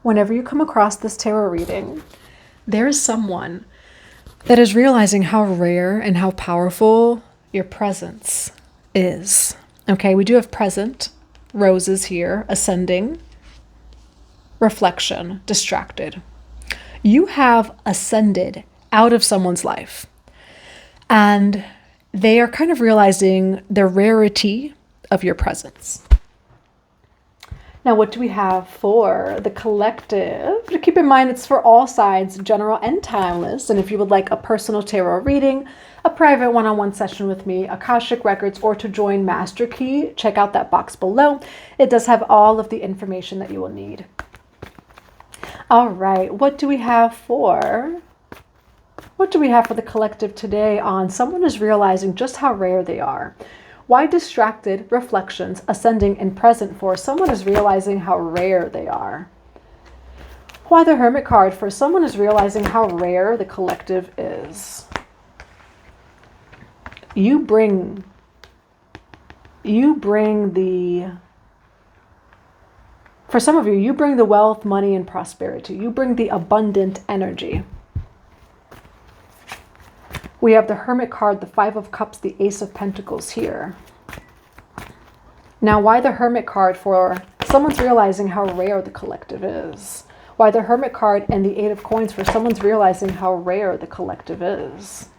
Whenever you come across this tarot reading, there is someone that is realizing how rare and how powerful your presence is. Okay, we do have present, roses here, ascending, reflection, distracted. You have ascended out of someone's life, and they are kind of realizing the rarity of your presence. Now, what do we have for the collective? To keep in mind, it's for all sides, general and timeless. And if you would like a personal tarot reading, a private one-on-one session with me, Akashic Records, or to join Master Key, check out that box below. It does have all of the information that you will need. All right, what do we have for the collective today on someone is realizing just how rare they are? Why distracted, reflections, ascending, and present for someone is realizing how rare they are. Why the Hermit card for someone is realizing how rare the collective is. You bring the, for some of you, you bring the wealth, money, and prosperity. You bring the abundant energy. We have the Hermit card, the Five of Cups, the Ace of Pentacles here. Now, why the Hermit card for someone's realizing how rare the collective is? Why the Hermit card and the Eight of Coins for someone's realizing how rare the collective is?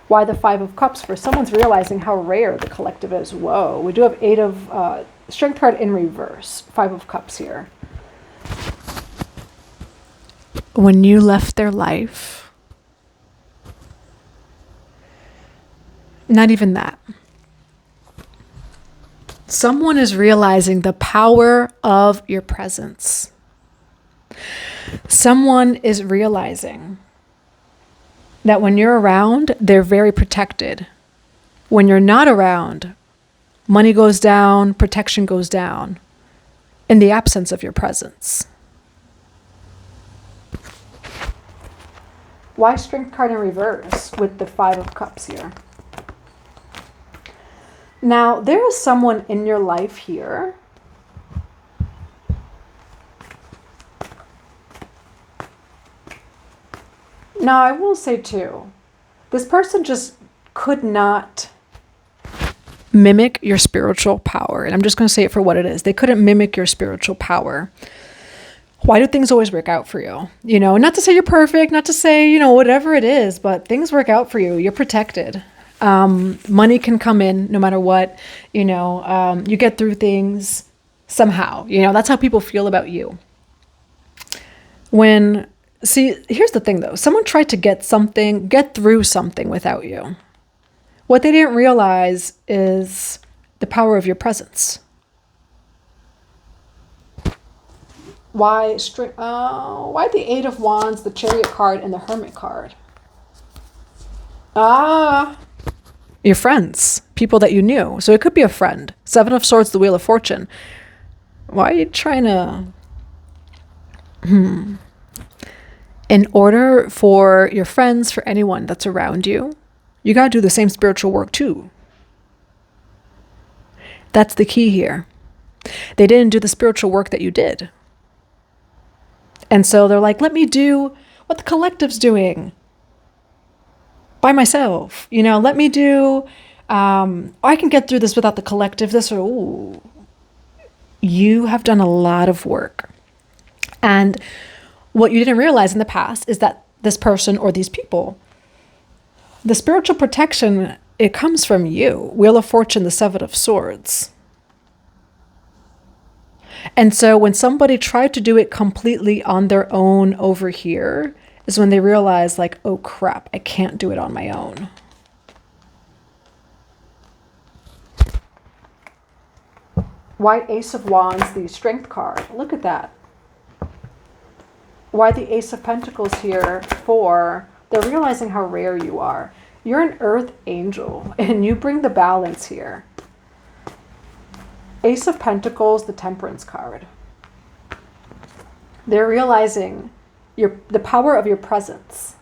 Why the Five of Cups for someone's realizing how rare the collective is? Whoa, we do have Eight of Strength card in reverse, Five of Cups here. When you left their life, not even that. Someone is realizing the power of your presence. Someone is realizing that when you're around, they're very protected. When you're not around, money goes down, protection goes down in the absence of your presence. Why Strength card in reverse with the Five of Cups here? Now, there is someone in your life here now, I will say too, this person just could not mimic your spiritual power. And I'm just going to say it for what it is. They couldn't mimic your spiritual power. Why do things always work out for you? You know, not to say you're perfect, not to say, you know, whatever it is, but things work out for you. You're protected. Money can come in no matter what, you know, you get through things somehow, you know, that's how people feel about you. See, here's the thing though, someone tried to get through something without you. What they didn't realize is the power of your presence. Why the Eight of Wands, the Chariot card, and the Hermit card? Your friends, people that you knew. So it could be a friend. Seven of Swords, the Wheel of Fortune. Why are you trying to... In order for your friends, for anyone that's around you, you got to do the same spiritual work too. That's the key here. They didn't do the spiritual work that you did. And so they're like, let me do what the collective's doing by myself. You know, let me do, I can get through this without the collective. You have done a lot of work. And what you didn't realize in the past is that this person or these people, the spiritual protection, it comes from you. Wheel of Fortune, the Seven of Swords. And so when somebody tried to do it completely on their own over here is when they realize like, oh crap, I can't do it on my own. Why Ace of Wands, the Strength card? Look at that. Why the Ace of Pentacles here for, they're realizing how rare you are. You're an earth angel and you bring the balance here. Ace of Pentacles, the Temperance card. They're realizing the power of your presence.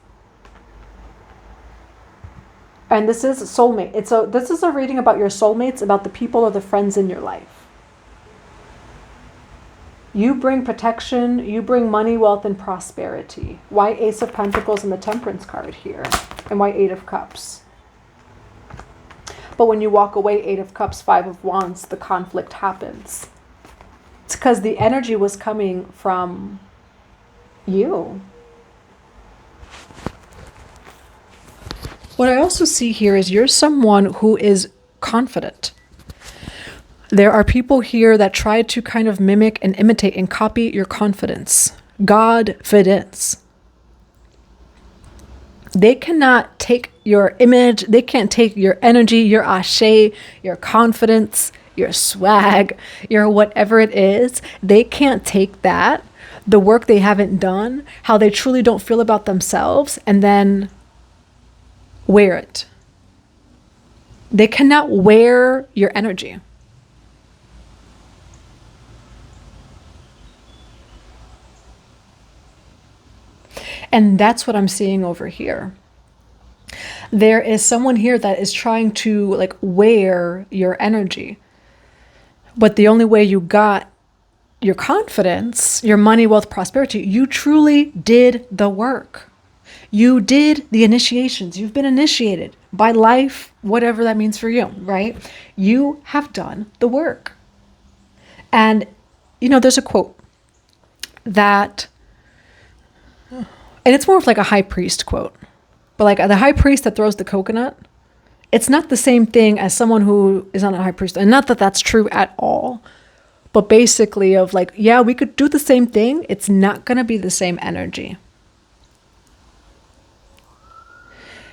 And this is a soulmate. This is a reading about your soulmates, about the people or the friends in your life. You bring protection, you bring money, wealth, and prosperity. Why Ace of Pentacles and the Temperance card here? And why 8 of Cups? But when you walk away, 8 of Cups, 5 of Wands, the conflict happens. It's because the energy was coming from you. What I also see here is you're someone who is confident. There are people here that try to kind of mimic and imitate and copy your confidence. Godfidence. They cannot take your image. They can't take your energy, your ashe, your confidence, your swag, your whatever it is. They can't take that, the work they haven't done, how they truly don't feel about themselves, and then wear it. They cannot wear your energy. And that's what I'm seeing over here. There is someone here that is trying to like wear your energy. But the only way you got your confidence, your money, wealth, prosperity, you truly did the work. You did the initiations. You've been initiated by life, whatever that means for you, right? You have done the work. And, you know, there's a quote that, and it's more of like a high priest quote, but like the high priest that throws the coconut, it's not the same thing as someone who is not a high priest. And not that that's true at all, but basically of like, yeah, we could do the same thing. It's not going to be the same energy.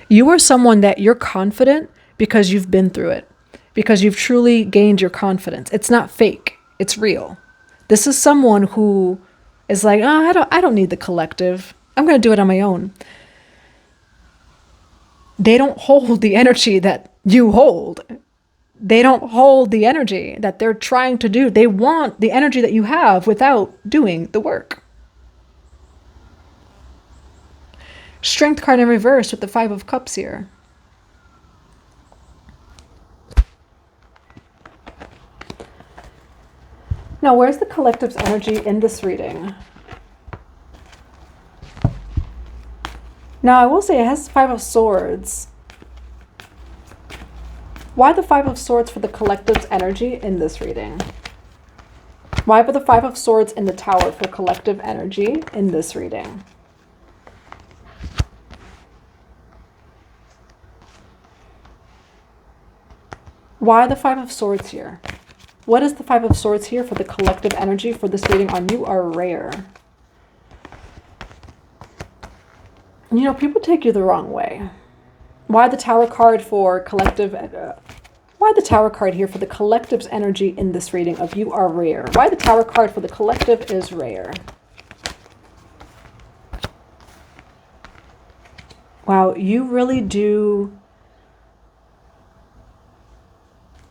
You are someone that you're confident because you've been through it, because you've truly gained your confidence. It's not fake. It's real. This is someone who is like, oh, I don't need the collective. I'm going to do it on my own. They don't hold the energy that you hold. They don't hold the energy that they're trying to do. They want the energy that you have without doing the work. Strength card in reverse with the 5 of Cups here. Now, where's the collective's energy in this reading? Now, I will say it has 5 of Swords. Why the 5 of Swords for the collective's energy in this reading? Why put the 5 of Swords in the Tower for collective energy in this reading? Why the 5 of Swords here? What is the 5 of Swords here for the collective energy for this reading on You Are Rare? You know, people take you the wrong way. Why the Tower card for collective... why the Tower card here for the collective's energy in this reading of You Are Rare? Why the Tower card for the collective is rare? Wow, you really do...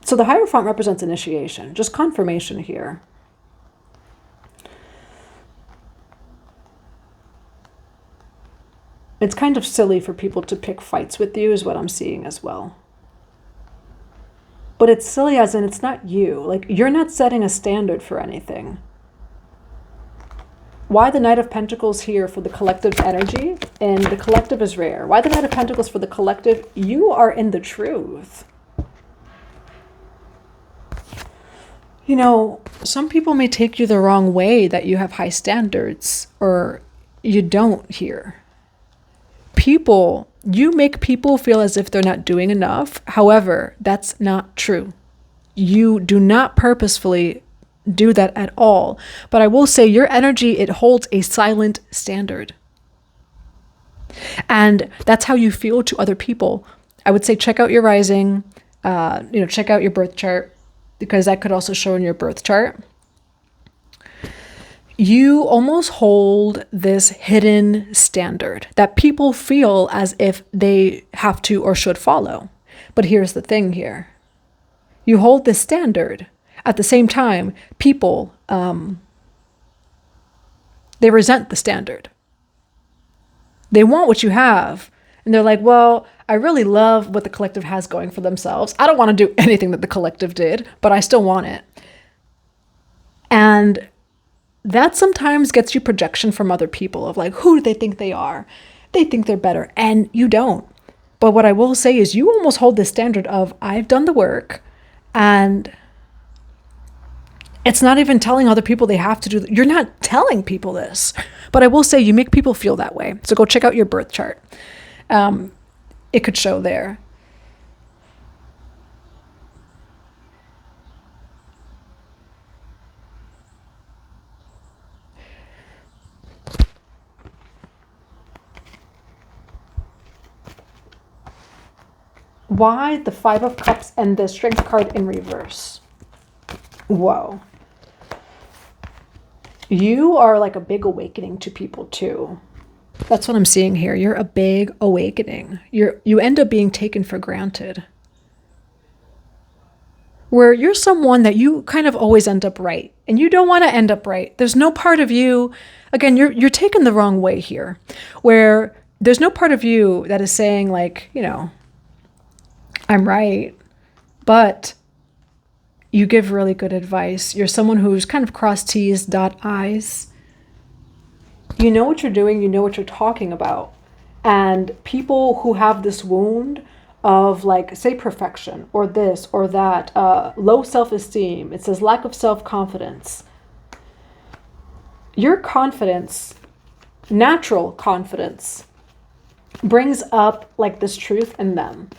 So the Hierophant represents initiation, just confirmation here. It's kind of silly for people to pick fights with you is what I'm seeing as well. But it's silly as in it's not you. Like, you're not setting a standard for anything. Why the Knight of Pentacles here for the collective's energy? And the collective is rare. Why the Knight of Pentacles for the collective? You are in the truth. You know, some people may take you the wrong way that you have high standards or you don't here. People, you make people feel as if they're not doing enough. However, that's not true. You do not purposefully do that at all. But I will say your energy, it holds a silent standard. And that's how you feel to other people. I would say check out your rising, check out your birth chart, because that could also show in your birth chart. You almost hold this hidden standard that people feel as if they have to or should follow. But here's the thing here. You hold this standard. At the same time, people, they resent the standard. They want what you have. And they're like, well, I really love what the collective has going for themselves. I don't want to do anything that the collective did, but I still want it. And that sometimes gets you projection from other people of like, who do they think they are? They think they're better, and you don't. But what I will say is you almost hold this standard of, I've done the work, and it's not even telling other people they have to do. You're not telling people this. But I will say you make people feel that way. So go check out your birth chart. It could show there. Why the Five of Cups and the Strength card in reverse? Whoa. You are like a big awakening to people too. That's what I'm seeing here. You're a big awakening. You end up being taken for granted. Where you're someone that you kind of always end up right. And you don't want to end up right. There's no part of you, again, you're taken the wrong way here. Where there's no part of you that is saying like, you know, I'm right. But you give really good advice. You're someone who's kind of cross T's, dot I's. You know what you're doing. You know what you're talking about. And people who have this wound of like, say, perfection or this or that, low self-esteem. It says lack of self-confidence. Your confidence, natural confidence, brings up like this truth in them.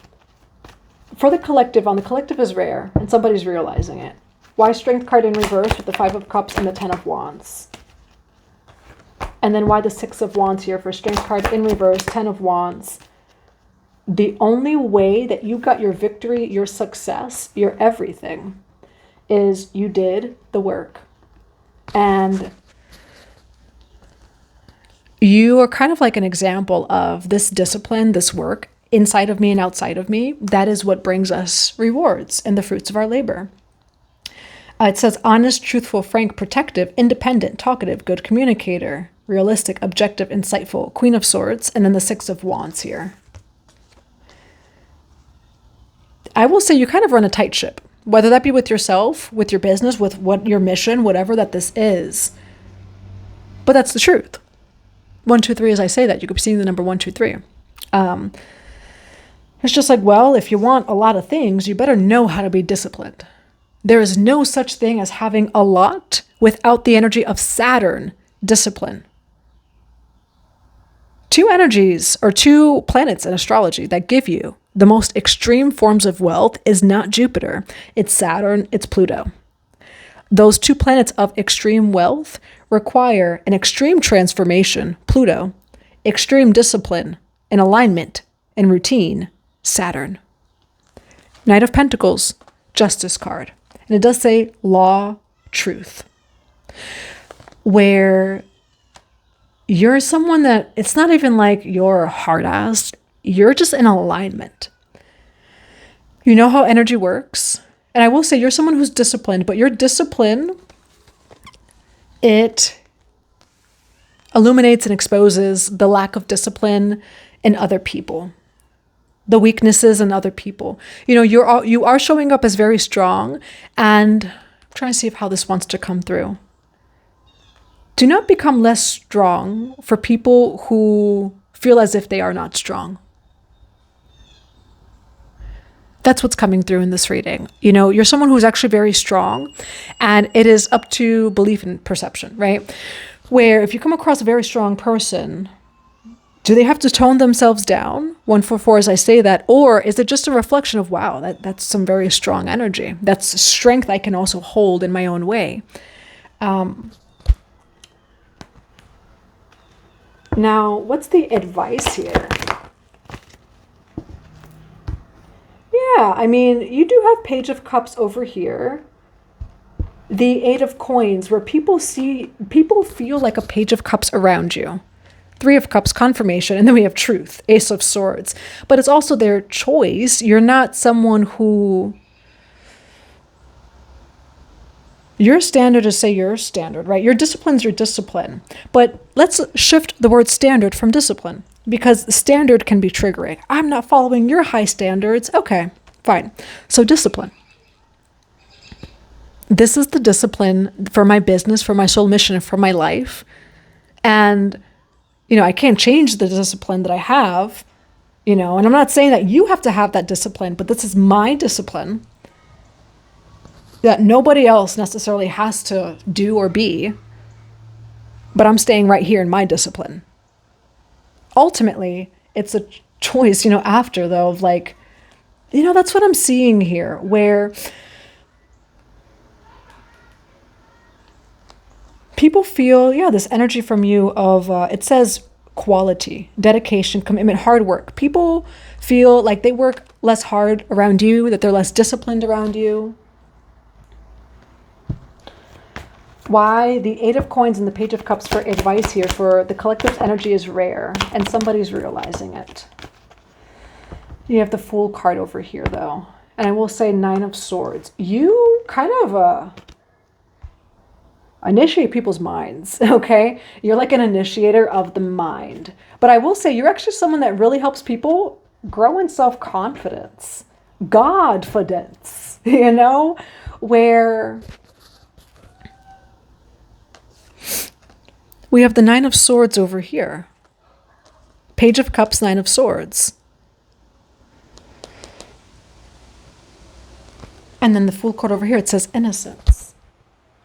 For the collective, on the collective is rare, and somebody's realizing it. Why Strength card in reverse with the Five of Cups and the Ten of Wands? And then why the Six of Wands here for Strength card in reverse, Ten of Wands? The only way that you got your victory, your success, your everything, is you did the work. And you are kind of like an example of this discipline, this work, inside of me and outside of me. That is what brings us rewards and the fruits of our labor. It says honest, truthful, frank, protective, independent, talkative, good communicator, realistic, objective, insightful, Queen of Swords, and then the Six of Wands here. I will say you kind of run a tight ship, whether that be with yourself, with your business, with what your mission, whatever that this is. But that's the truth. 1, 2, 3, as I say that, you could be seeing the number 1, 2, 3. It's just like, well, if you want a lot of things, you better know how to be disciplined. There is no such thing as having a lot without the energy of Saturn, discipline. 2 energies or 2 planets in astrology that give you the most extreme forms of wealth is not Jupiter. It's Saturn, it's Pluto. Those 2 planets of extreme wealth require an extreme transformation, Pluto, extreme discipline and alignment and routine, Saturn. Knight of Pentacles, Justice card. And it does say law, truth. Where you're someone that, it's not even like you're hard-ass. You're just in alignment. You know how energy works. And I will say you're someone who's disciplined, but your discipline, it illuminates and exposes the lack of discipline in other people. The weaknesses in other people. You know, you are showing up as very strong, and I'm trying to see how this wants to come through. Do not become less strong for people who feel as if they are not strong. That's what's coming through in this reading. You know, you're someone who's actually very strong, and it is up to belief and perception, right? Where if you come across a very strong person, do they have to tone themselves down, 144 as I say that, or is it just a reflection of, wow, that's some very strong energy. That's strength I can also hold in my own way. Now, what's the advice here? Yeah, I mean, you do have Page of Cups over here. The Eight of Coins, where people feel like a Page of Cups around you. 3 of Cups, confirmation, and then we have truth, Ace of Swords. But it's also their choice. You're not someone who... Your standard is, say, your standard, right? Your discipline's your discipline. But let's shift the word standard from discipline, because standard can be triggering. I'm not following your high standards. Okay, fine. So discipline. This is the discipline for my business, for my soul mission, for my life. And, I can't change the discipline that I have, and I'm not saying that you have to have that discipline, but this is my discipline that nobody else necessarily has to do or be, but I'm staying right here in my discipline. Ultimately, it's a choice, after though, of like, that's what I'm seeing here, where people feel, this energy from you of, it says quality, dedication, commitment, hard work. People feel like they work less hard around you, that they're less disciplined around you. Why the Eight of Coins and the Page of Cups for advice here for the collective's energy is rare, and somebody's realizing it. You have the Fool card over here, though. And I will say Nine of Swords. You kind of initiate people's minds, okay? You're like an initiator of the mind. But I will say you're actually someone that really helps people grow in self-confidence, Godfidence, where we have the Nine of Swords over here. Page of Cups, Nine of Swords. And then the Fool card over here, it says innocence.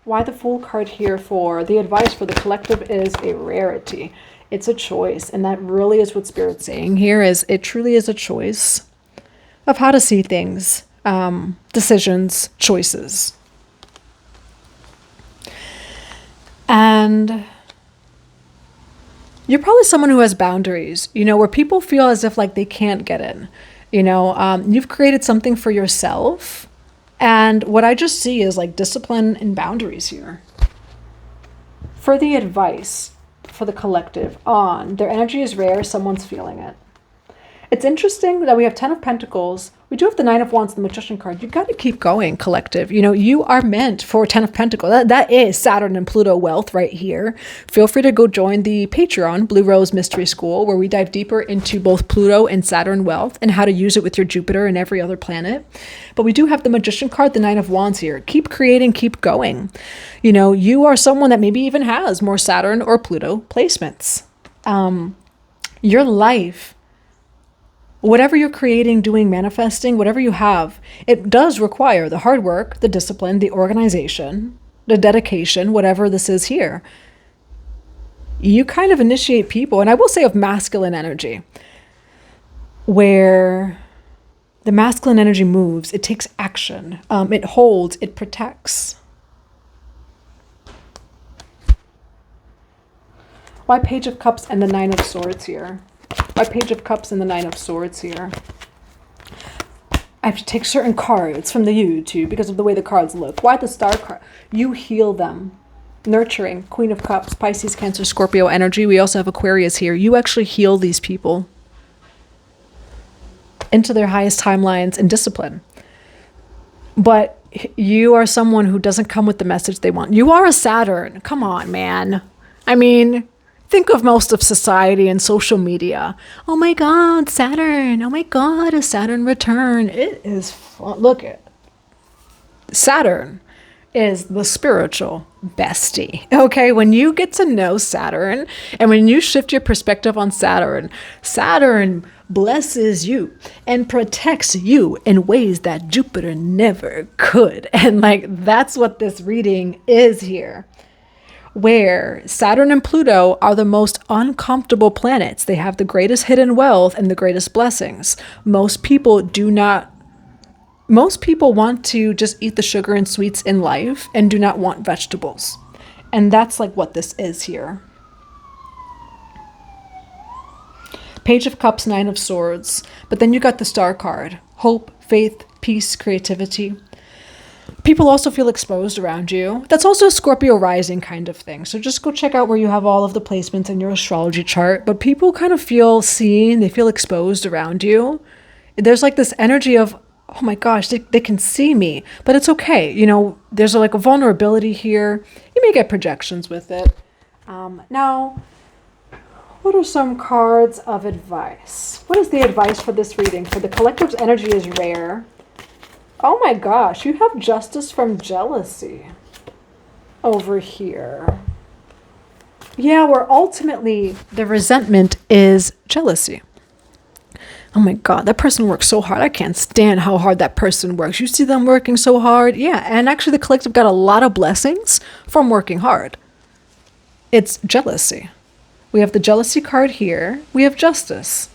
Why the Fool card here for the advice for the collective is a rarity. It's a choice. And that really is what Spirit's saying here, is it truly is a choice of how to see things, decisions, choices. And you're probably someone who has boundaries, where people feel as if like they can't get in. You've created something for yourself. And what I just see is like discipline and boundaries here. For the advice for the collective on their energy is rare, someone's feeling it. It's interesting that we have 10 of Pentacles. We do have the 9 of Wands, the Magician card. You got to keep going, collective. You are meant for 10 of Pentacles. That is Saturn and Pluto wealth right here. Feel free to go join the Patreon, Blue Rose Mystery School, where we dive deeper into both Pluto and Saturn wealth and how to use it with your Jupiter and every other planet. But we do have the Magician card, the 9 of Wands here. Keep creating, keep going. You are someone that maybe even has more Saturn or Pluto placements. Your life, whatever you're creating, doing, manifesting, whatever you have, it does require the hard work, the discipline, the organization, the dedication, whatever this is here. You kind of initiate people, and I will say of masculine energy, where the masculine energy moves, it takes action, it holds, it protects. Why Page of Cups and the 9 of Swords here? Why Page of Cups and the 9 of Swords here? I have to take certain cards from the YouTube because of the way the cards look. Why the Star card? You heal them. Nurturing, Queen of Cups, Pisces, Cancer, Scorpio energy. We also have Aquarius here. You actually heal these people into their highest timelines and discipline. But you are someone who doesn't come with the message they want. You are a Saturn. Come on, man. I mean, think of most of society and social media. Oh my God, Saturn. Oh my God, a Saturn return. It is fun. Look at Saturn is the spiritual bestie. Okay, when you get to know Saturn and when you shift your perspective on Saturn, Saturn blesses you and protects you in ways that Jupiter never could. And like, that's what this reading is here, where Saturn and Pluto are the most uncomfortable planets. They have the greatest hidden wealth and the greatest blessings. Most people want to just eat the sugar and sweets in life and do not want vegetables. And that's like what this is here. Page of Cups, 9 of Swords. But then you got the Star card. Hope, faith, peace, creativity. People also feel exposed around you. That's also a Scorpio rising kind of thing. So just go check out where you have all of the placements in your astrology chart. But people kind of feel seen. They feel exposed around you. There's like this energy of, oh my gosh, they can see me. But it's okay. There's like a vulnerability here. You may get projections with it. Now, what are some cards of advice? What is the advice for this reading? For the collective's energy is rare. Oh my gosh, you have justice from jealousy over here. Yeah, where ultimately the resentment is jealousy. Oh my God, that person works so hard. I can't stand how hard that person works. You see them working so hard. Yeah, and actually the collective got a lot of blessings from working hard. It's jealousy. We have the jealousy card here. We have justice.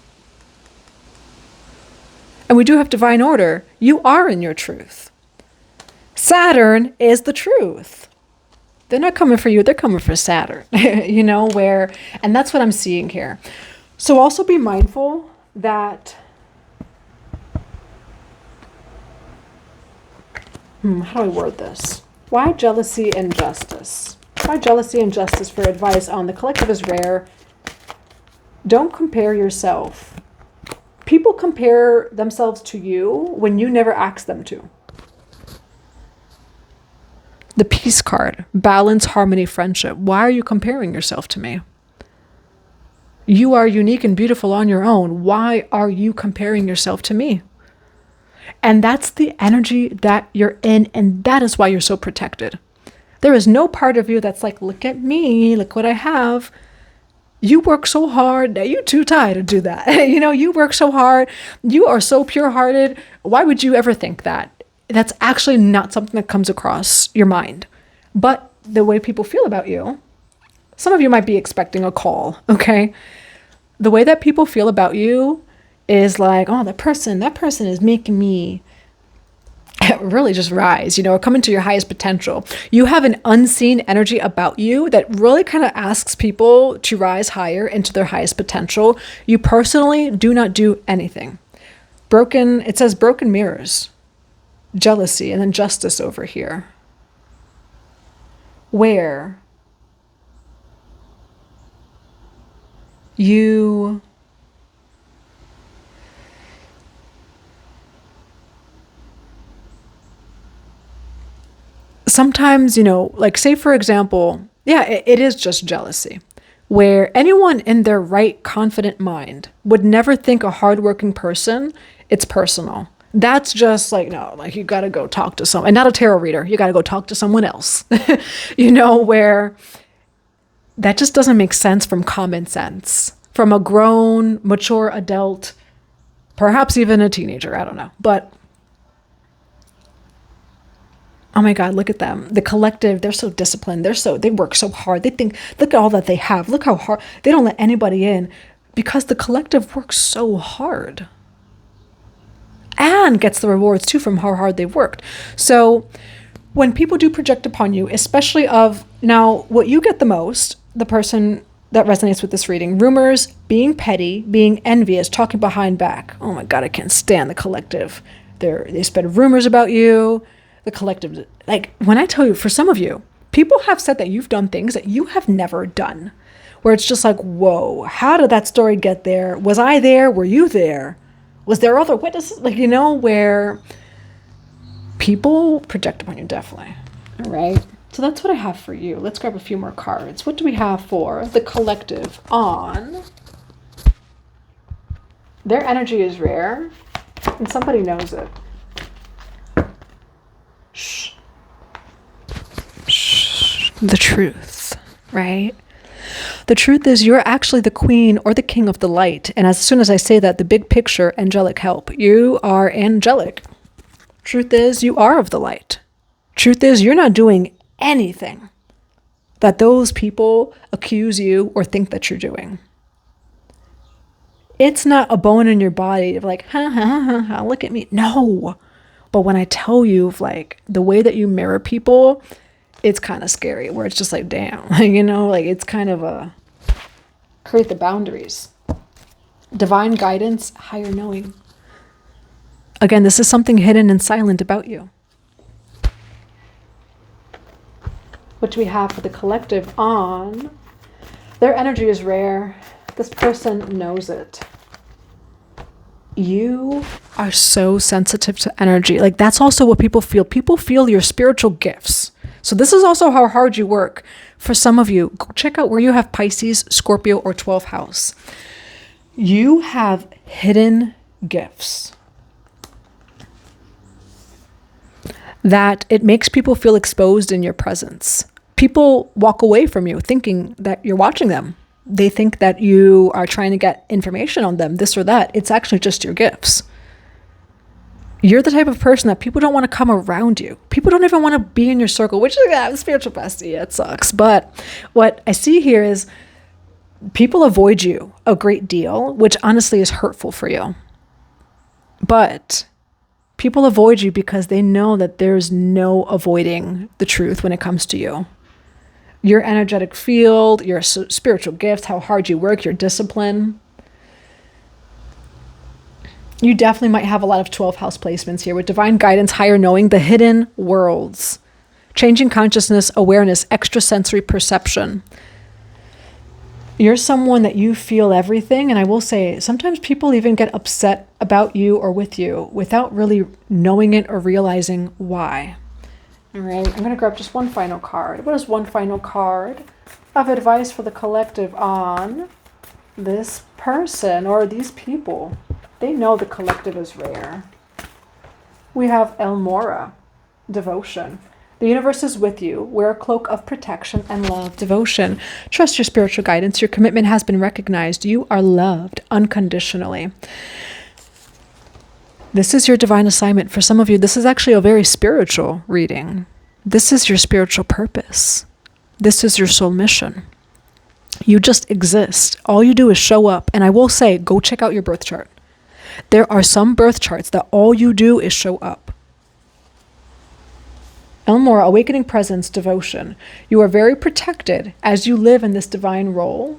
And we do have divine order. You are in your truth. Saturn is the truth. They're not coming for you. They're coming for Saturn, and that's what I'm seeing here. So also be mindful that, how do I word this? Why jealousy and justice? Why jealousy and justice for advice on the collective is rare. Don't compare yourself. People compare themselves to you when you never ask them to. The peace card, balance, harmony, friendship. Why are you comparing yourself to me? You are unique and beautiful on your own. Why are you comparing yourself to me? And that's the energy that you're in, and that is why you're so protected. There is no part of you that's like, look at me, look what I have. You work so hard. Now you too tired to do that. You work so hard. You are so pure-hearted. Why would you ever think that? That's actually not something that comes across your mind. But the way people feel about you, some of you might be expecting a call, okay? The way that people feel about you is like, oh, that person is making me really just rise, or come into your highest potential. You have an unseen energy about you that really kind of asks people to rise higher into their highest potential. You personally do not do anything. It says broken mirrors, jealousy, and then justice over here. Where you sometimes, like say for example, it is just jealousy, where anyone in their right confident mind would never think a hardworking person, it's personal. That's just like, no, like you got to go talk to someone, and not a tarot reader. You got to go talk to someone else, where that just doesn't make sense from common sense, from a grown, mature adult, perhaps even a teenager. I don't know. But oh my God, look at them. The collective, they're so disciplined. They work so hard. They think, look at all that they have. Look how hard. They don't let anybody in because the collective works so hard and gets the rewards too from how hard they've worked. So when people do project upon you, especially now what you get the most, the person that resonates with this reading, rumors, being petty, being envious, talking behind back. Oh my God, I can't stand the collective. They spread rumors about you. The collective, like when I tell you, for some of you, people have said that you've done things that you have never done, where it's just like, whoa, how did that story get there? Was I there? Were you there? Was there other witnesses? Like, where people project upon you, definitely. All right. So that's what I have for you. Let's grab a few more cards. What do we have for the collective on? Their energy is rare, and somebody knows it. Shh. Shh. The truth, right? The truth is you're actually the queen or the king of the light. And as soon as I say that, the big picture, angelic help. You are angelic. Truth is you are of the light. Truth is you're not doing anything that those people accuse you or think that you're doing. It's not a bone in your body of like, ha, ha, ha, ha, look at me. No. But when I tell you like the way that you mirror people, it's kind of scary where it's just like, damn, like it's kind of create the boundaries. Divine guidance, higher knowing. Again, this is something hidden and silent about you. What do we have for the collective on? Their energy is rare. This person knows it. You are so sensitive to energy. Like that's also what people feel. People feel your spiritual gifts. So this is also how hard you work. For some of you, go check out where you have Pisces, Scorpio, or 12th house. You have hidden gifts. that it makes people feel exposed in your presence. People walk away from you thinking that you're watching them. They think that you are trying to get information on them, this or that. It's actually just your gifts. You're the type of person that people don't want to come around you. People don't even want to be in your circle, which is a spiritual bestie. It sucks. But what I see here is people avoid you a great deal, which honestly is hurtful for you. But people avoid you because they know that there's no avoiding the truth when it comes to you. Your energetic field, your spiritual gifts, how hard you work, your discipline. You definitely might have a lot of 12th house placements here with divine guidance, higher knowing, the hidden worlds, changing consciousness, awareness, extrasensory perception. You're someone that you feel everything. And I will say, sometimes people even get upset about you or with you without really knowing it or realizing why. All right, I'm going to grab just one final card. What is one final card of advice for the collective on this person or these people? They know the collective is rare. We have El Mora, devotion. The universe is with you. Wear a cloak of protection and love, devotion. Trust your spiritual guidance. Your commitment has been recognized. You are loved unconditionally. This is your divine assignment. For some of you, this is actually a very spiritual reading. This is your spiritual purpose. This is your soul mission. You just exist. All you do is show up. And I will say, go check out your birth chart. There are some birth charts that all you do is show up. Elmora, awakening presence, devotion. You are very protected as you live in this divine role.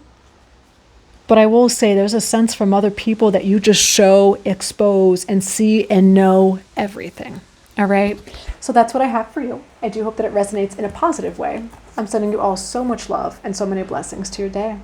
But I will say there's a sense from other people that you just show, expose, and see and know everything. All right? So that's what I have for you. I do hope that it resonates in a positive way. I'm sending you all so much love and so many blessings to your day.